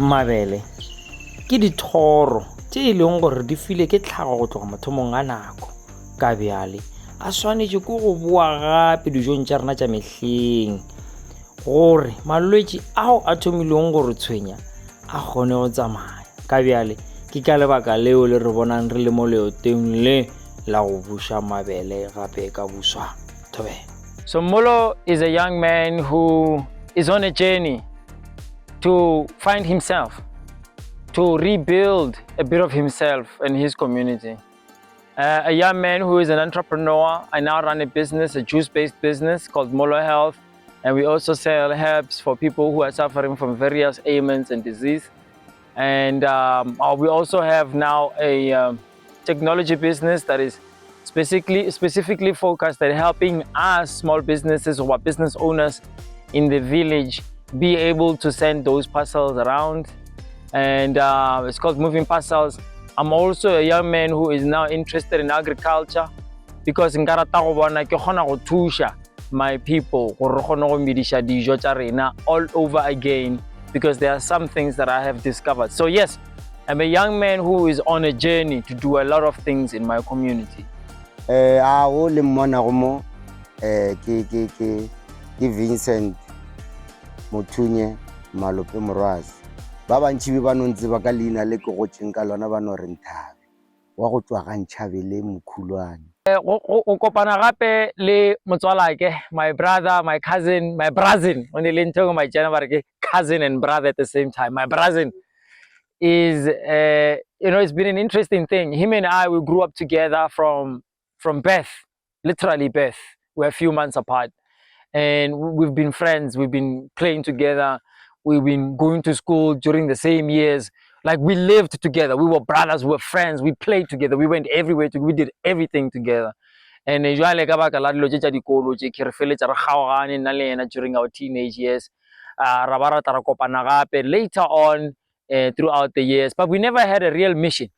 Mabele ke dithoro tše e leng gore di file ke tlhago go tloga mathomong a nako ka bjale a swanetše ke go boa gape dijong tša rena tša mehleng gore malwetši ao a thomileng gore tshwenya a kgone go tsamaya ka bjale ke ka lebaka leo le re bonang re le mo leoteng le la go buša mabele gape ka buswa thobela. So Molo is a young man who is on a journey to find himself, to rebuild a bit of himself and his community. A young man who is an entrepreneur. I now run a business, a juice-based business called Molo Health, and we also sell herbs for people who are suffering from various ailments and disease. And we also have now a technology business that is specifically focused at helping us small businesses or business owners in the village be able to send those parcels around, and it's called Moving Parcels. I'm also a young man who is now interested in agriculture because nka rata go bona ke kgona go thusha my people gore re kgone go medisha dijo tša rena all over again, because there are some things that I have discovered. So yes, I'm a young man who is on a journey to do a lot of things in my community. O le mona go mo ke Vincent Mothunye Malope Morwazi ba bantši ba nontse ba ka leina le ke go tšeng ka lona ba no re Nthabe wa go tswa ga Ntšhabele Mokhulwane. O kopana gape le motswalake, my brother, my cousin, my brazin. When they learn talking my channel, cousin and brother at the same time. My brazin is, it's been an interesting thing. Him and I, we grew up together from birth, literally birth. We're a few months apart, and we've been friends. We've been playing together. We've been going to school during the same years. Like, we lived together. We were brothers. We were friends. We played together. We went everywhere. We did everything together. And during our teenage years, later on throughout the years, but we never had a real mission.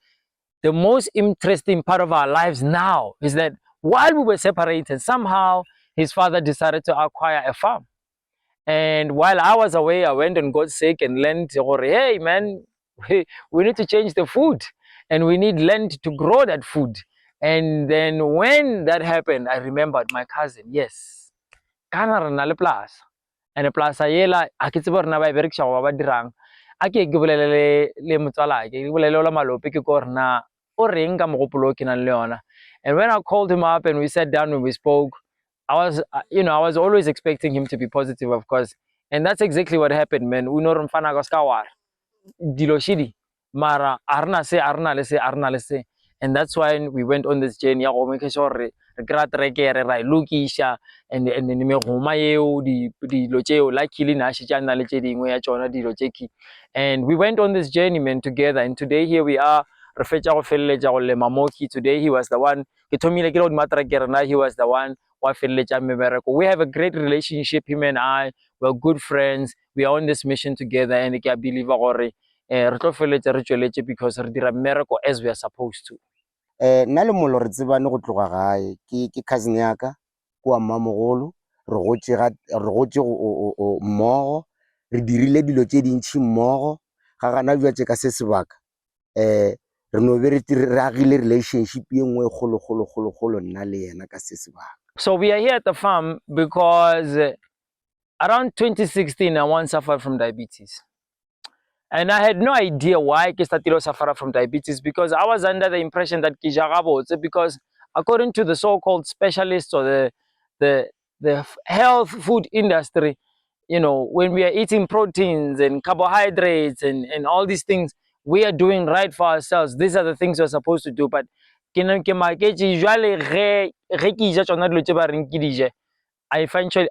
The most interesting part of our lives now is that while we were separated, somehow his father decided to acquire a farm. And while I was away, I went and got sick and learned, hey man, we need to change the food and we need land to grow that food. And then when that happened, I remembered my cousin. Yes, kana re na le plaza, and plaza yela a ke tsebe rena ba berekisha go ba dirang a ke bolelele le motswala ke bolelele la Malope ke go rena o reng ka mogopolo ke nang le yona. And when I called him up and we sat down and we spoke, I was always expecting him to be positive, of course, and that's exactly what happened, man. We know mfana ka ska war dilo shidi mara arna se, and that's why we went on this journey go make sure re gra trekere ra lokisha and me goma eo di dilo tšeo luckily na shi tšana le tše dingwe ya tšona dilo tšeki, and we went on this journey, man, together. And today here we are, re fetša go feleletša go lema moki. Today he was the one ke thomile ke lo di matrekere na, he was the one wa feleletša mebereko. We have a great relationship, him and I. We're good friends. We are on this mission together, and I believe gore re tlo feleletša re tšweletše because re dira mmereko as we are supposed to. Nna le Molo re tsebane go tloga gae ke cousin ya ka kwa mmamogolo, re gotše mmogo, re dirile dilo tše dintšhi mmogo ga gana bjatše ka se sebaka. Re no be re agile relationship ye nngwe kgolo nna le yena ka se sebaka. So we are here at the farm because around 2016 I once suffered from diabetes. And I had no idea why I started to suffer from diabetes, because I was under the impression that because according to the so-called specialists or the health food industry, when we are eating proteins and carbohydrates and all these things, we are doing right for ourselves. These are the things we're supposed to do. But I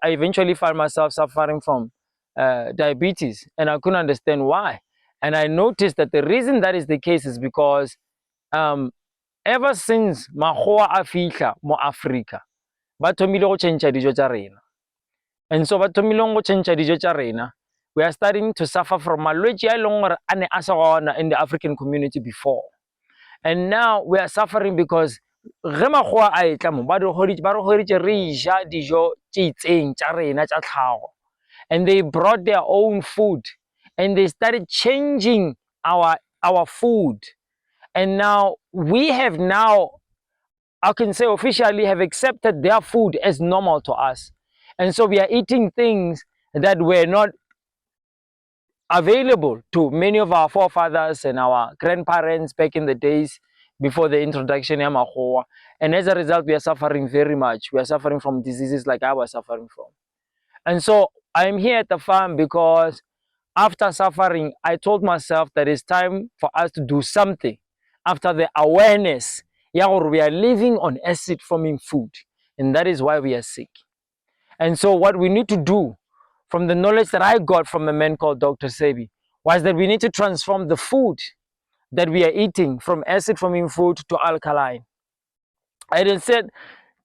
eventually found myself suffering from diabetes, and I couldn't understand why. And I noticed that the reason that is the case is because ever since Mahoa Afrika mo Africa, bathomile go change dijo tša rena. And so bathomile go change dijo tša rena, we are starting to suffer from malwetši a leng gore a ne a sa gona in the African community before. And now we are suffering because ge Magoa a etla mo ba re goditše re ja dijo tše itseng tša rena tša tlhago, and they brought their own food. and they started changing our food. And now we have now, I can say officially, have accepted their food as normal to us. And so we are eating things that were not available to many of our forefathers and our grandparents back in the days before the introduction of Mahoa. And as a result, we are suffering very much. We are suffering from diseases like I was suffering from. And so I'm here at the farm because after suffering, I told myself that it's time for us to do something. After the awareness, yeah, we are living on acid forming food, and that is why we are sick. And so what we need to do, from the knowledge that I got from a man called Dr. Sebi, was that we need to transform the food that we are eating from acid forming food to alkaline. I then said,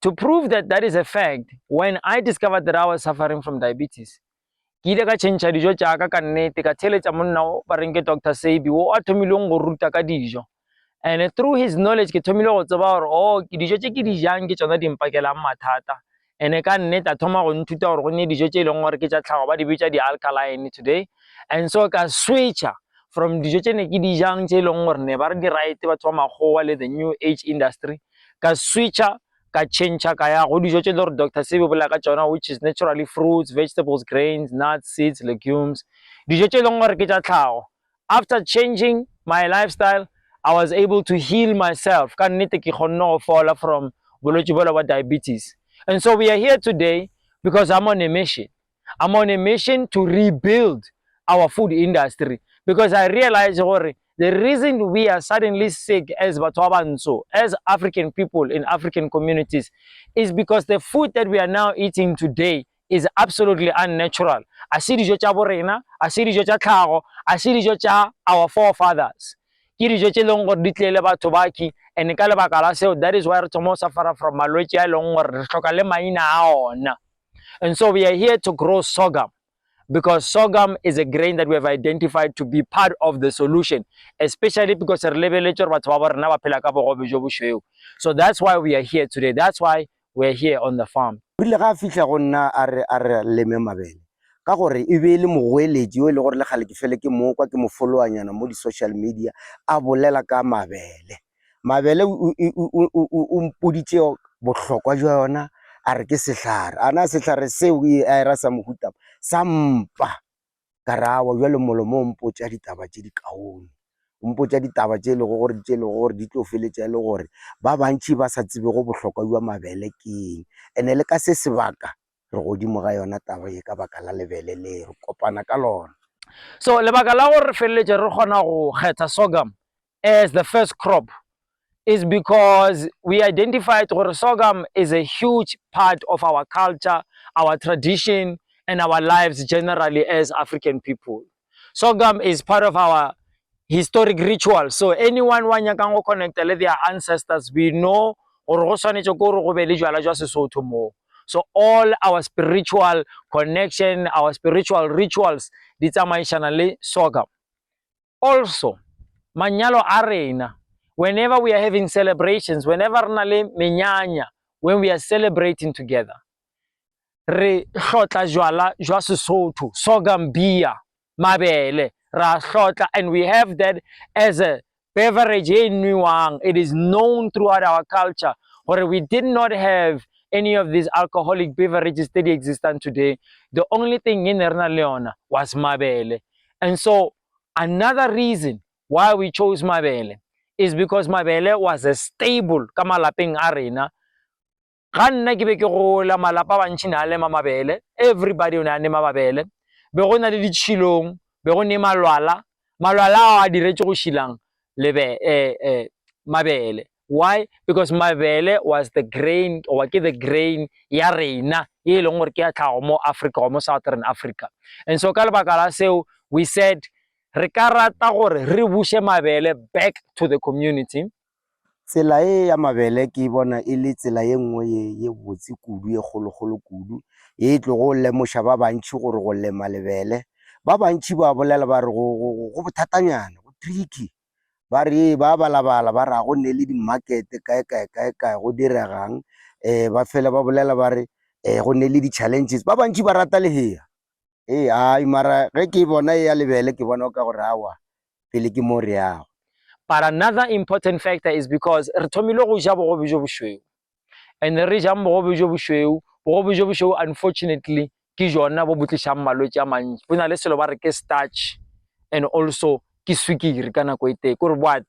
to prove that that is a fact, when I discovered that I was suffering from diabetes, ke ile ka tšhentšha dijo tšaka ka nnete ka theletša monna o ba reng ke Dr. Sebi o a thomileng go ruta ka dijo. And through his knowledge ke thomile go tseba gore oh ke dijo tše ke di jang ke tsona di mpakelang mathata. And ka nnete a thoma go nthuta gore go nne dijo tše e leng gore ke tša tlhago ba di bitša di-alkaline today. And so ka switcha from dijo tše ne ke di jang tše e leng gore ne ba re di right batho ba makgowa le the new age industry, ka switcha ka change ka ya go dijo tše le gore Dr. Sebi bolela ka tsona, which is naturally fruits, vegetables, grains, nuts, seeds, legumes, dijo tše e leng gore ke tša tlhago. After changing my lifestyle, I was able to heal myself ka nnete ke kgonne go fola from bolwetse bola ba diabetes. And so we are here today because I'm on a mission. I'm on a mission to rebuild our food industry, because I realize the reason we are suddenly sick as Batwabanso, as African people in African communities, is because the food that we are now eating today is absolutely unnatural. I see dijo tša borena, I see dijo tša tlhago, I see dijo tša our forefathers. Ke dijo tše leng gore di tlele batho baki, and ka lebaka la seo, that is why re thoma suffer from malwetse a leng gore re hloka le maina a ona. And so we are here to grow sorghum, because sorghum is a grain that we have identified to be part of the solution, especially because so that's why we are here today. That's why we're here on the farm. Rile ga fihla go nna a re leme mabele ka gore e be le mogoeletsi o le gore le gale ke fele ke mo kwa ke mo followanyana mo di social media a bolela ka mabele o mpoditse bohlokwa jwa yona a re ke sehlare ana sehlare seo a ra sa mohuta sa mpa karawa jwa le molomo mpotsa ditaba tše di kaone mpotsa ditaba tše le gore di tlo feletša le gore ba bantši ba sa tsebe go bohlokwa jwa mabele keng ene le ka se sebaka re godimo ga yona taba ye ka baka la lebele le re kopana ka lona. So lebaka la gore re feleletše re kgona go kgetha sorghum as the first crop is because we identified that sorghum is a huge part of our culture, our tradition, and our lives generally as African people. Sorghum is part of our historic rituals. So anyone who wants to connect with their ancestors, we know so all our spiritual connection, our spiritual rituals, di tsamaishana le sorghum. Also, manyalo arena, whenever we are having celebrations, whenever when we are celebrating together, re hlotla jwala jwa Sesotho, sorghum beer, mabele, ra hlotla, and we have that as a beverage in Nuang. It is known throughout our culture, or we did not have any of these alcoholic beverages that exist today. The only thing in Erna Leona was mabele. And so another reason why we chose mabele is because mabele was a stable kamalapeng arena. Ga nna ke be ke gola malapa bantši na lema mabele, everybody o ne a nema mabele, be go na le ditšhilong, be go ne malwala a diretše go šilang mabele. Why? Because mabele was the grain, or ke the grain ya reina e leng gore ke ya tlhago mo Africa or mo Southern Africa. And so ka lebaka la seo, we said re ka rata gore re bushe mabele back to the community. Tsela ya mabele ke bona e le tsela ye nngwe ye botse kudu ye kgologolo kudu e tlo go lemoša ba bantši gore go lema lebele ba bantši ba bolela ba re go bothatanyana go tricky ba re ba balabala ba ra go ne le di market kae go diregang ba fela ba bolela ba re go ne le di challenges ba bantši ba rata le hea ai mara ge ke bona ya lebele ke bona o ka gore awa pele ke mo re yago. But another important factor is because re thomile go ja bogobe jo bošweu, and re jang bogobe jo bošweu unfortunately ke jona bo botlišang malwetse a mantši. Bo na le selo ba re ke starch and also ke sukiri ka nako e tee, kore bo a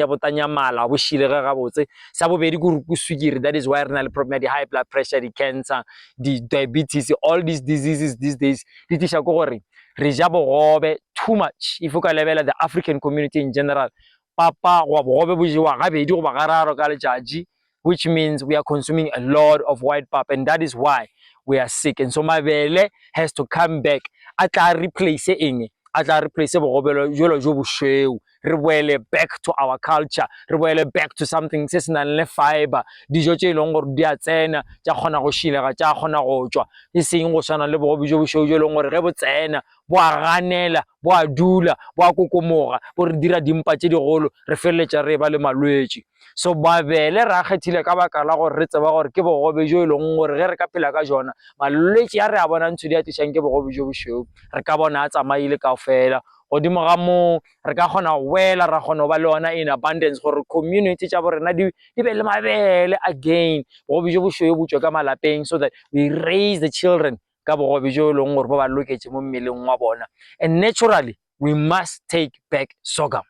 botanya mala bo šilega gabotse. Sa bobedi kore ke sukiri, that is why re na le problem ya di-high blood pressure, di-cancer, di-diabetes, all these diseases these days di tliša ko gore re ja bogobe too much. If o ka lebela the African community in general, papa goa bogobe bo jewa gabedi goba gararo ka letšatši, which means we are consuming a lot of white pap, and that is why we are sick. And so mabele has to come back, a tla replace eng, a tla replace bogobe jolo jo bošweu. Re boele back to our culture, re boele back to something se se nang le fiber, dijo tše e leng gore di a tsena tša kgona go šilega, tša kgona go tšwa, e seng go swana le bogobe jo bošweu jo e leng gore ge bo tsena bo a ganela, bo a dula, bo a kokomoga, bo re dira dimpa tše digolo, re feleletša re ba le malwetši. So mabele re a kgethile ka baka la gore re tseba gore ke bogobe jo e leng gore ge re ka phela ka jona, malwetši a re a bona ntho di a tlišang ke bogobe jo bošweu re ka bona a tsamaile kao fela. Godimo ga moo re ka kgona go wela, ra kgona go ba le ona in abundance gore community tša borena di be le mabele again, bogobe jo bošweu bo tšwe ka malapeng, so that we raise the children ka bogobe jo e leng gore bo ba loketše mo mmeleng wa bona. And naturally we must take back sorghum.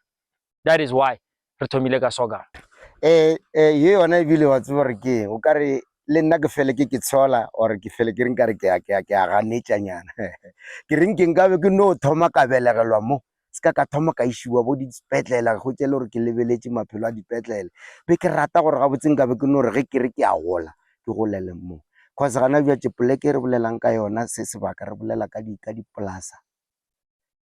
That is why re thomile ka sorghum. Ye yona ebile wa tseba gore ke eng, o ka re le nna ke fele ke tshola or ke fele ke reng ka re ke a ganetšanyana ke reng ke nkabe ke no thoma ka belegelwa mo ska ka thoma ka išiwa bo dipetlele go tšele gore ke lebeletše maphelo a dipetlele, be ke rata gore ga botseng kabe ke no re ge ke re ke a gola ke golele mo, cause gana bjatše poleke re bolelang ka yona se sebaka re bolela ka dipolasa,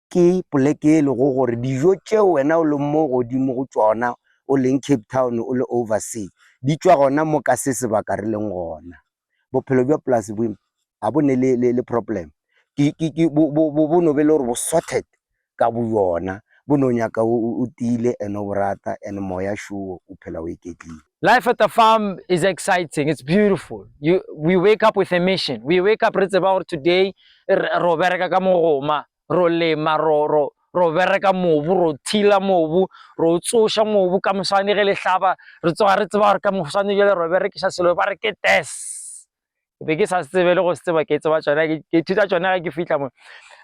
ke poleke e le go gore dijo tšeo wena o le mo godimo go tšona o leng Cape Town o le overseas di tšwa gona mo ka se sebaka re leng gona. Bophelo bja polase bo a bo ne le problem bo no be le gore bo sorted ka bo yona, bo no nyaka o tile and o borata and moya shuo o phela o iketlile. Life at the farm is exciting. It's beautiful. We wake up with a mission. We wake up, re tseba gore today ro bereka ka mogoma, ro lema, ro bereka mobu, ro thila mobu, ro tsoša mobu ka moswane ge le hlaba, re tsoga re tseba gore ka moswane jele ro berekiša selo ba re ke tes. Be ke sa tsebe le go se tseba ke tseba tšona, ke thuta tšona ge ke fihla mo.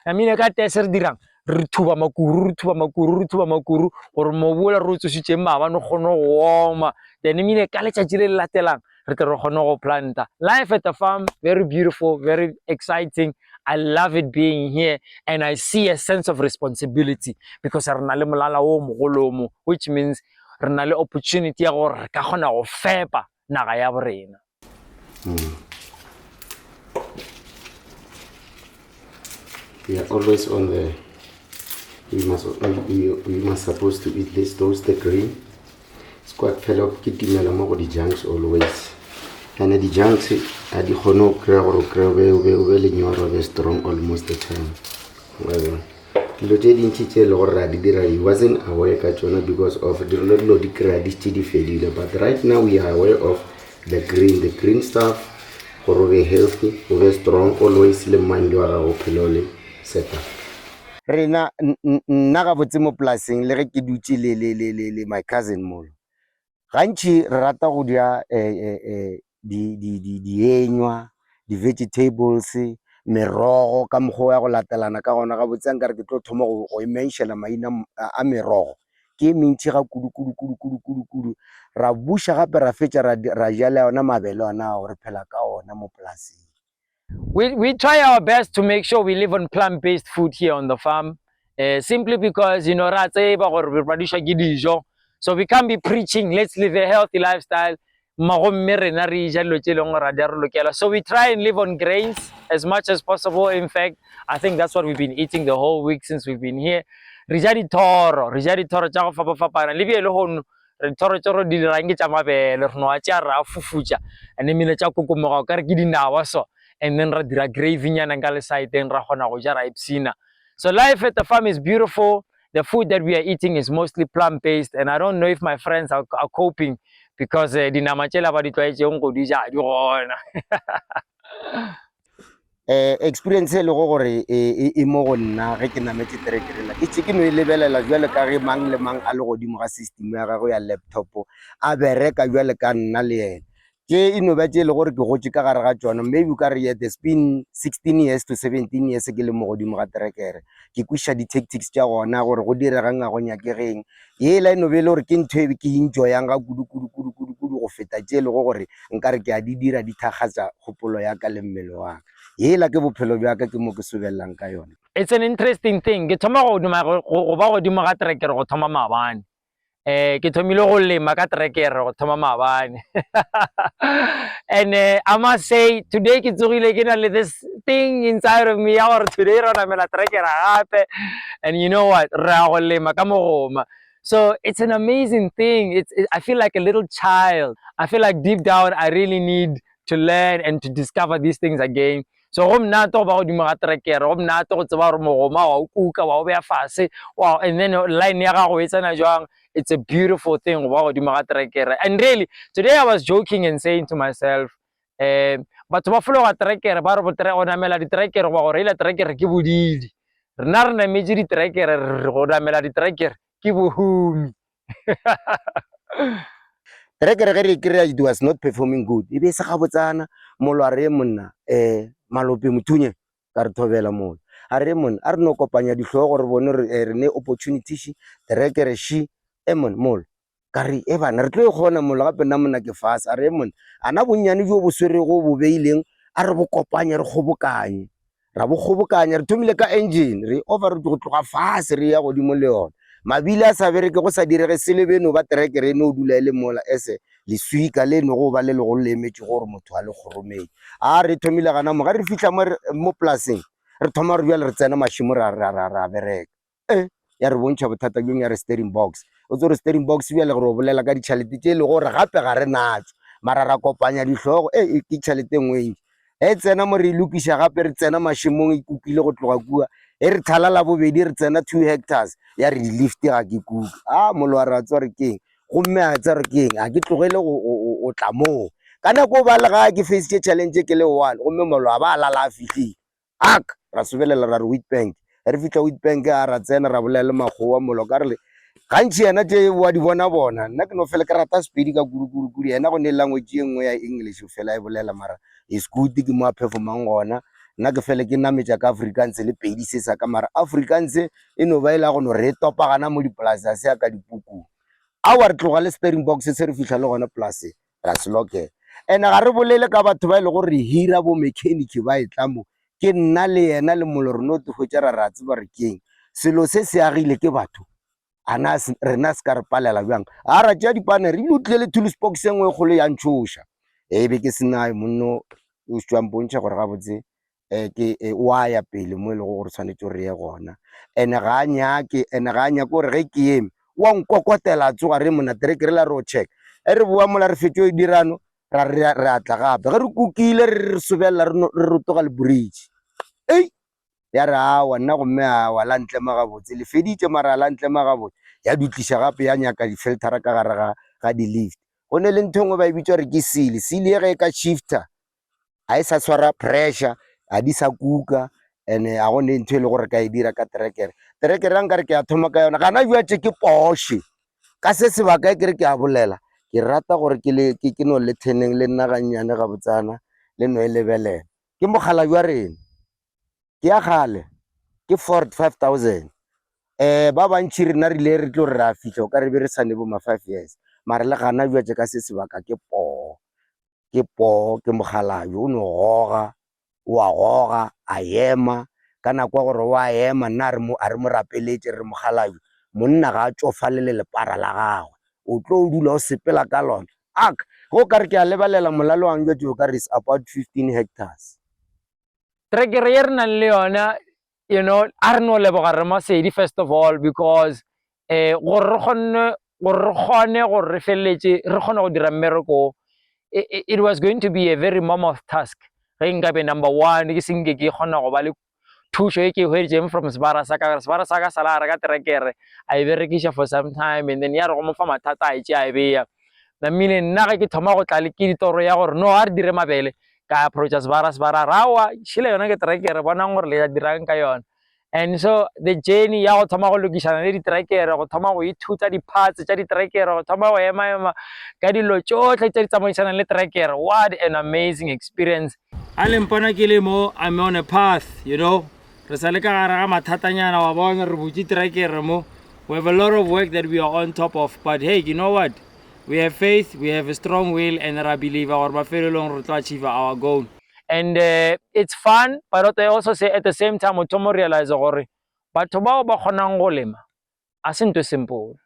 I mean ka tes re dirang, re thuba makuru gore mobu o le re o tsošitšeng maabane o kgone go oma, then emile ka letšatši le le latelang re tle re kgone go planta. Life at the farm, very beautiful, very exciting. I love it being here, and I see a sense of responsibility because re na le molala o mogolo mo, which means re na le opportunity ya gore re ka kgona go fepa naga ya borena. We are always on the we must supposed to eat this those the green. It's quite fellow ke timela mo go di junks always. And the junks a di kgone go kry-a gore o be lenyora be strong almost the time. Well, dilo tše dintši tše le gore ra di dira, he wasn't aware ka tšona because of dilo di kry-a di tše di fedile, but right now we are aware of the green stuff gore o be healthy, o be strong always, le mind wa gago phelo le setup. Rena nna ga botse mo polaseng le ge ke dutše le my cousin molo, gantši re rata go dia dienywa, di-vegetables, merogo ka mokgwa ya go latelana ka gona. Ga botse nka re ke tlo thoma go menšhela maina a merogo ke mentši ga kudu ra buša gape ra fetša ra jala yona mabele ona gore phela ka ona mo polaseng. We try our best to make sure we live on plant-based food here on the farm, simply because, you know, ra tseba gore re produce ke dijo, so we can't be preaching let's live a healthy lifestyle magomme rena re ja dilo tše leng gore di a re lokela. So we try and live on grains as much as possible. In fact, I think that's what we've been eating the whole week since we've been here. Re ja dithoro tša go fapafapana, le bjele gono dithoro tše di dirang ke tša mabele, re noa tša re a fufutša and emile tša kokomoga o ka re ke dinawa so, and then ra dira gravy nyana ka le side-eng ra kgona go ja ra ipsina. So life at the farm is beautiful. The food that we are eating is mostly plant-based, and I don't know if my friends are coping because dinama tšela ba di tlwaetšeng go di ja di gona. experience e le go gore e mo go nna ge ke nametse terekerela ke tse ke no e lebelela jwale ka ge mang le mang a le godimo ga system ya gago ya laptop a bereka jwale ka nna le ena ke ino ba tse le gore ke gotse ka gare ga tsona maybe ka re the spin 16 years to 17 years ke le mo godimo ga terekere ke kwisha di-tactics tša gona gore go diregang a go nyakegeng yela eno be le gore ke ntho e ke enjoyang ga kudu go feta tše le go gore nkare ke a di dira di thakgatsa kgopolo ya ka le mmele wa ka yela ke bophelo bja ka ke mo ke sobelelang ka yone. It's an interesting thing. Ke thoma go ba godimo ga terekere go thoma maabane. Ke thomile go lema ka terekere go thoma maabane. And I must say today ke tsogile ke na le this thing inside of me ya gore today re namela terekere gape, and you know what, re a go lema ka mogoma. So it's an amazing thing. I feel like a little child. I feel like deep down I really need to learn and to discover these things again. So go mnate go ba godimo ga terekere, go mnate go tseba gore mogoma wa o kuka wa o beya fase, wow, and then line ya gago e tsena jwang. It's a beautiful thing go ba godimo ga terekere. And really today I was joking and saying to myself, batho ba fologa terekere ba re go namela diterekere go gore ile terekere ke bodidi, rena re nametse diterekere go namela diterekere ke bohumi. Terekere ge re kry-a it was not performing good e be se ga botsana molo a re monna malope mothunye ka re thobela molo a re monna a re no kopanya ditlhogo gore bone re ne opportunity shi terekere shi monna molo ka re bana re tlo e kgona molo gape nna monna ke fase a re monna ana bonnyane jo bo swere go bo beileng a re bo kopanya re kgobokanye ra bo kgobokanya re thomile ka engine re over go tloga fase re ya godimo le yona mabile a sa bereke go sa direge se lebeno ba terekere no dula le mola ese le suika le no go ba le go le emetse gore motho a le gorometse a re thomile gana mo ga re fitla mo plaseng re thoma re bjale re tsena mashimo ra bereka ya re bontšha bothata bjong ya re steering box o tso re steering box bjale gore o bolela ka ditšhalete tše e le gore gape ga re natso mara ra kopanya ditlhogo ke tšhalete ngwe ntši tsena mo re lokiša gape re tsena mashimong e kukile go tloga kua re thalala bobedi re tsena 2 hectares ya re lift ga ke kuka molo a re a tswa re keng gomme a tsa re keng a ke tlogele o tla moo ka nako o ba le ga ke facetse challenge ke le one gomme molo a ba lala a fitlhile ra sobelela ra re Wheatbank re fitla Wheatbank a ra tsena ra bolela le magoa molo ka re gantši yena tše wa di bona nna ke no fela ke rata Sepedi ka kudu yena go ne language e nngwe ya English fela e bolela mara is good ke mo a performang gona nna ke fele ke nametša ka Afrikaans le Pedi se sa ka mara Afrikaans e no ba e la go no re topa gana mo dipolase se ya ka dipukung wa re tloga le steering box se re fihla le gona polase ra se lokela and ga re bolele ka batho ba e le gore re hira bo mechanic ba e tlamo ke nna le yena le molo re no te hwetša ra tseba re keng selo se se agile ke batho ana rena se ka re palela bjang a ra tšea dipane re utlwile le tools box e nngwe kgolo ya ntšhoša be ke senae monno o tswang bontšha gore gabotse ke wa ya pele mo e le gore tshwanetse re ye gona ene ga a nyake gore ge ke eme wa nkokotela tsoga re mona terekere la re o check re boa mola re fetse o dirano re atla gape ge re kukile re sobelela re rotoga le bridge ya re awa nna gomme awa la ntlema gabotse le feditše mara la ntlema gabotse ya dutliša gape ya nyaka di-filtera ka gare ga di-lift go ne le ntho ngwe ba e bitswa re ke sele ye ge e ka shifter a e sa tshwara pressure a di sa kuka and a go ne ntho e le gore ka e dira ka terekere a nkare ke a thoma ka yona gana jwatše ke Porsche ka se sebaka e kere ke a bolela ke rata gore ke no le teneng le nna gannyane ga botsana le no e lebelela ke mogala jwa rena ke ya gale ke Ford 5000 ba bantšhi rena rile re tlo re a fitlha o ka re be re sane bo ma 5 years mara le gana jwatše ka se sebaka ke ke mogalajo o no goga wa goga a ema ka nako ya gore wa ema nna a re mo rapeletše re mogalajo monna ga a tšofalele lepara la gagwe o tlo o dula o sepela ka lona go ka re ke a lebalela molalo wang jwa tšeo ka re is about 15 hectares Terekere ye re nang le yona, you know, a re no leboga re Masedi first of all because gore re kgone gore re feleletse re kgone go dira mmereko it was going to be a very mammoth task ge nka be number one ke senke ke kgona go ba le thušo e ke hweditšeng from sebara sa ka sa la re ka terekere a e berekiša for some time and then ya re go mo fa mathata a etše a e beya namile nna ge ke thoma go tla le ke ditoro ya gore no a re dire mabele ka approacha sebara rawa shile yona ke trekere bonang gore le ya dirang ka yona. And so the journey ya go thoma go lokishana le ditrekere, go thoma go ithuta di-parts tsa ditrekere, go thoma go ema ka dilo tsotlhe tse di tsamaisanang le trekere. What an amazing experience. A le mpona ke le mo, I'm on a path, you know. Re sa le ka gare ga mathatanyana wa bona re butse trekere mo. We have a lot of work that we are on top of, but hey, you know what? We have faith, we have a strong will, and I believe our mafelelong re tlo achieve our goal. And it's fun, but I also say at the same time, we realize gore batho bao ba kgonang go lema a se ntho simple.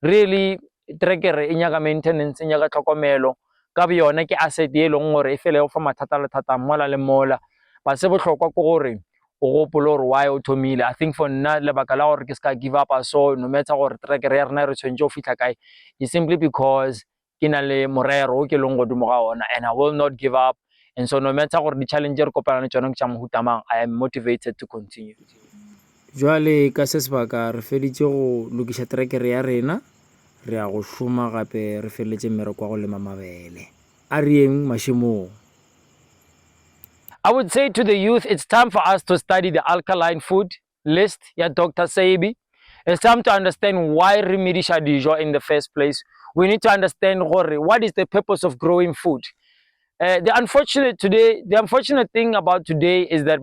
Really, trekere e nyaka maintenance, e nyaka tlhokomelo, ka bo yone ke asset e leng gore e fele go fa mathata le thata mola le mola. Ba se botlhokwa ko gore o gopole gore why o thomile. I think for nna lebaka la gore ke ska give up so no matter gore trekere ya rena re tshwentse go fitlha kae, is simply because ke na le morero o ke leng godimo ga ona, and I will not give up. And so no matter gore di-challenge re kopana le tsone ke tsa mohuta mang, I am motivated to continue. Jwale ka se sebaka re feditse go lokisha trekere ya rena, re a go šoma gape re feletse mmereko wa go lema mabele a rieng mašemong. I would say to the youth, it's time for us to study the alkaline food list, yeah, Dr. Saibi. It's time to understand why we need dijo in the first place. We need to understand what is the purpose of growing food. The unfortunate thing about today is that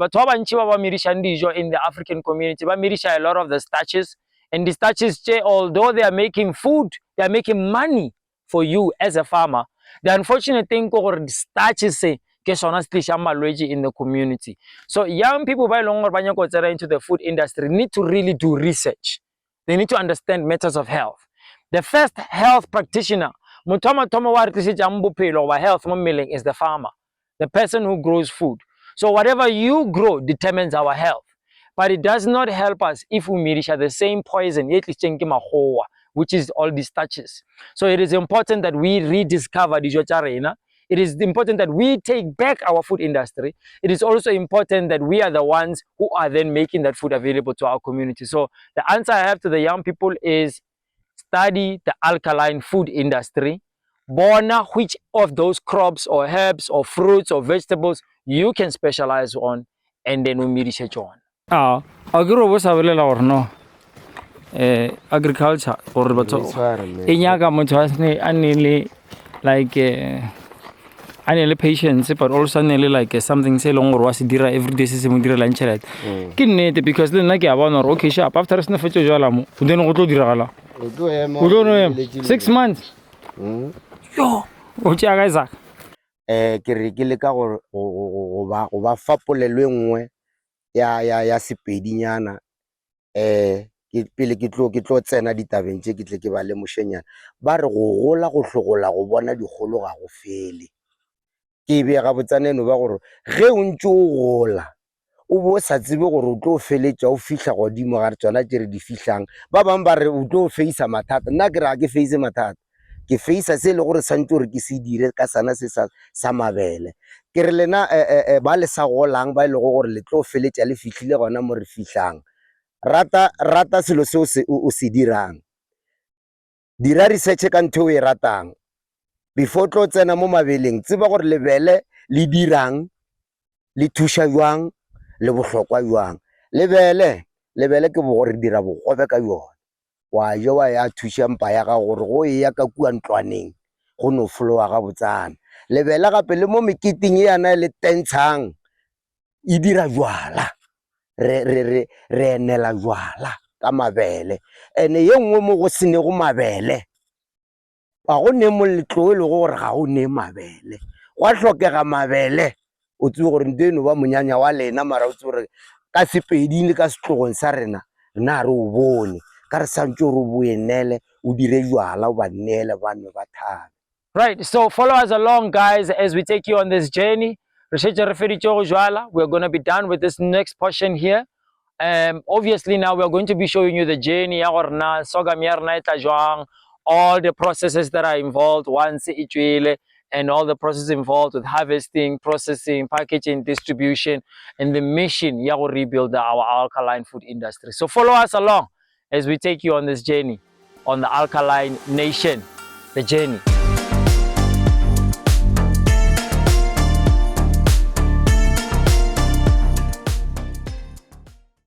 in the African community, a lot of the starches, and the starches, although they are making food, they are making money for you as a farmer. The unfortunate thing is starches in the community. So young people into the food industry need to really do research. They need to understand matters of health. The first health practitioner health is the farmer, the person who grows food. So whatever you grow determines our health. But it does not help us if we mirisha the same poison, which is all the starches. So it is important that we rediscover the. It is important that we take back our food industry. It is also important that we are the ones who are then making that food available to our community. So the answer I have to the young people is study the alkaline food industry. Bona which of those crops or herbs or fruits or vegetables you can specialize on, and then we research on. Agro was available or no? Agriculture or Inyaga Montosne annually like annually patience, but also nearly like something say long or was dira every day is mudira lunch at Kinete because then like one or okay shop after snuff jalamu, then go to dirala. We don't know him. 6 months. Yo, what you guys are? Ke re ke le ka go ba fapolelwe nngwe ya sepedinyana ke pele ke tlo tsena ditabeng tse ke tle ke ba le mošenyana ba re go gola go hlogola go bona digolo ga go fele ke be ga botsaneno ba gore ge o ntse o gola o bo sa tsebe gore o tlo feletša o fihla godimo ga re tsona tse re di fihlang ba bang ba re o tlo feisa mathata nna ke re ga ke feise mathata ke feisa se le gore santse gore ke se dire ka sana se sa mabele ke re lena ba le sa golang ba ile go gore le tlo feletša le fihlile gona mo re fihlang rata selo se o se dirang dira research ka ntho o e ratang before tlo tsena mo mabeleng tseba gore lebele le dirang le thusha jwang le bohlokwa jwang lebele ke bo gore dira bogobe ka yona wa je wa ya thusha mpa ya ga gore go e ya ka kua ntlwaneng go no flowa ga botsana lebele gape le mo meketing yana le tentshang e dira jwala re enela jwala ka mabele ene ye nngwe mo go sene go mabele ga go ne moletlo le gore ga go ne mabele go hlokega mabele o tswe gore nteno ba monyanya wa lena mara o tswe gore ka sepedi le ka setlogong sa rena rena re o bone ka re santse re boenele o dire jwala o ba neele ba nwe ba thabe. Right, so follow us along guys as we take you on this journey. We're going to be done with this next portion here. Obviously now we're going to be showing you the journey, all the processes that are involved once and all the processes involved with harvesting, processing, packaging, distribution, and the mission to rebuild our alkaline food industry. So follow us along as we take you on this journey on the Alkaline Nation, the journey.